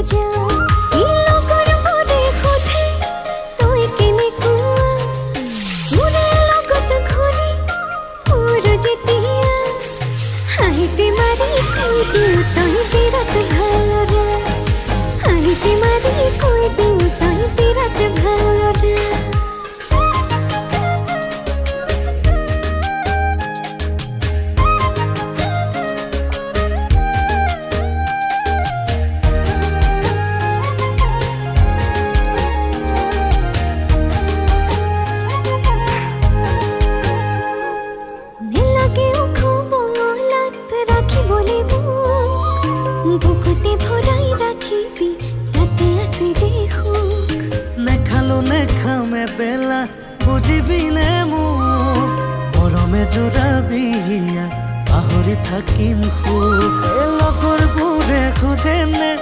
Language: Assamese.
যা ই লগৰ পৰে সোধে তই কেনেকুৱা মোৰে লগত ঘূৰি ফুৰ যেতিয়া হাঁহিতে মাৰি কৈ দিওঁ তই বিৰাট ভাল ল'ৰা হাঁহিতে মাৰি কৈ দিওঁ তই বিৰাট ভাল ল'ৰা বুকুতে ভৰাই ৰাখিবি তাতে আছে যে সুখ নেখালো নেখামে বেলা বুজিবি নে মোক মৰমে জোৰাবি হিয়া পাহৰি থাকিম সুখ লগৰবোৰে সোধে নে